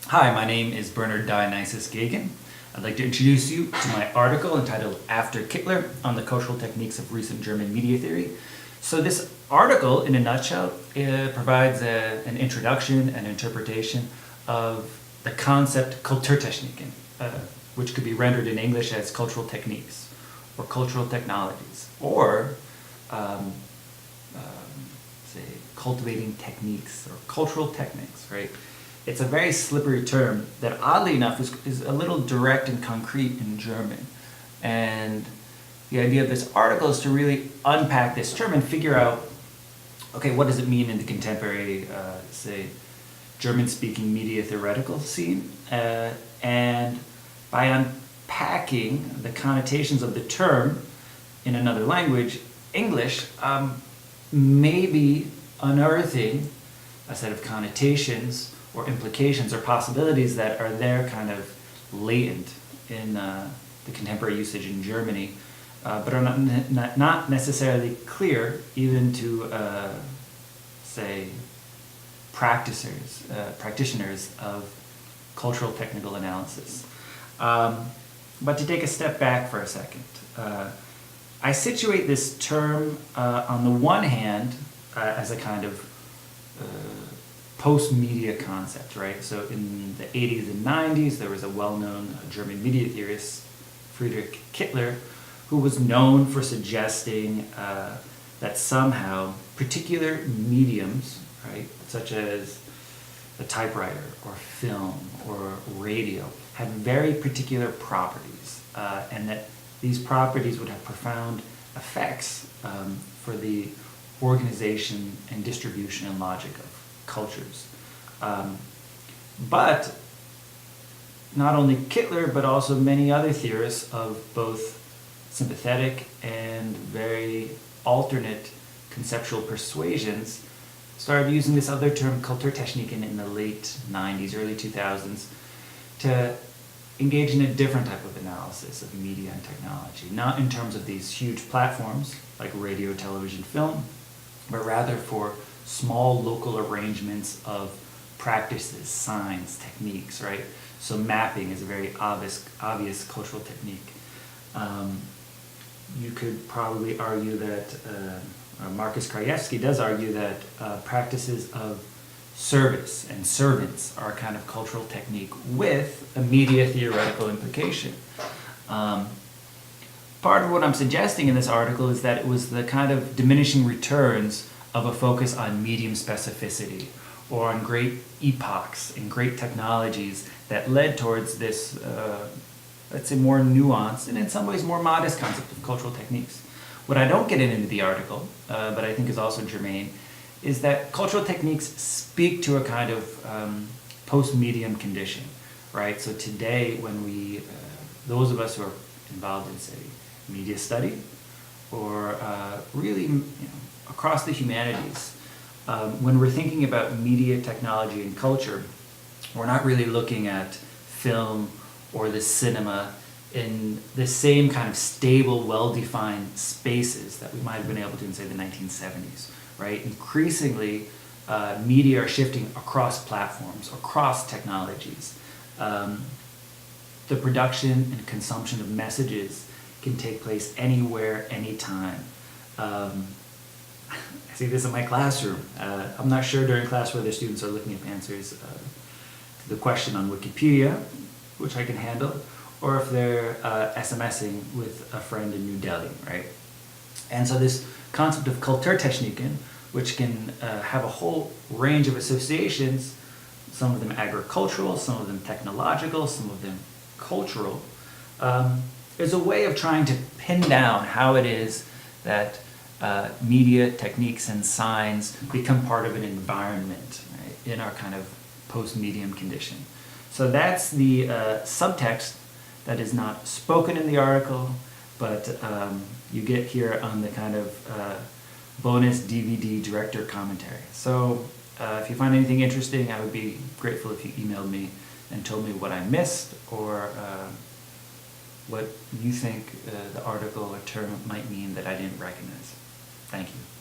Hi, my name is Bernard Dionysius Geoghegan. I'd like to introduce you to my article entitled After Kittler on the Cultural Techniques of Recent German Media Theory. So this article, in a nutshell, provides an introduction and interpretation of the concept Kulturtechniken, which could be rendered in English as cultural techniques or cultural technologies, or say cultivating techniques or cultural techniques, right? It's a very slippery term that, oddly enough, is a little direct and concrete in German. And the idea of this article is to really unpack this term and figure out, okay, what does it mean in the contemporary, say, German-speaking media theoretical scene? And by unpacking the connotations of the term in another language, English, maybe unearthing a set of connotations or implications or possibilities that are there kind of latent in the contemporary usage in Germany, but are not necessarily clear even to, say, practitioners of cultural technical analysis. But to take a step back for a second, I situate this term on the one hand as a kind of post-media concept, right? So in the 80s and 90s, there was a well-known German media theorist, After Kittler, who was known for suggesting that somehow particular mediums, right, such as a typewriter or film or radio, had very particular properties, and that these properties would have profound effects for the organization and distribution and logic of cultures. But not only Kittler, but also many other theorists of both sympathetic and very alternate conceptual persuasions started using this other term, Kulturtechniken, in the late 90s, early 2000s, to engage in a different type of analysis of media and technology, not in terms of these huge platforms like radio, television, film, but rather for small local arrangements of practices, signs, techniques, right? So mapping is a very obvious cultural technique. You could probably argue that, Marcus Krajewski does argue that practices of service and servants are a kind of cultural technique with a media theoretical implication. Part of what I'm suggesting in this article is that it was the kind of diminishing returns of a focus on medium specificity or on great epochs and great technologies that led towards this, let's say, more nuanced and in some ways more modest concept of cultural techniques. What I don't get into the article, but I think is also germane, is that cultural techniques speak to a kind of post-medium condition, right? So today, when we, those of us who are involved in, say, media study, or really, across the humanities, when we're thinking about media, technology, and culture, we're not really looking at film or the cinema in the same kind of stable, well-defined spaces that we might have been able to in, say, the 1970s, right? Increasingly, media are shifting across platforms, across technologies. The production and consumption of messages can take place anywhere, anytime. I see this in my classroom. I'm not sure during class whether students are looking up answers to the question on Wikipedia, which I can handle, or if they're SMSing with a friend in New Delhi, right? And so this concept of Kulturtechniken, which can have a whole range of associations, some of them agricultural, some of them technological, some of them cultural, is a way of trying to pin down how it is that media, techniques, and signs become part of an environment, right, in our kind of post-medium condition. So that's the subtext that is not spoken in the article, but you get here on the kind of bonus DVD director commentary. So if you find anything interesting, I would be grateful if you emailed me and told me what I missed or what you think the article or term might mean that I didn't recognize. Thank you.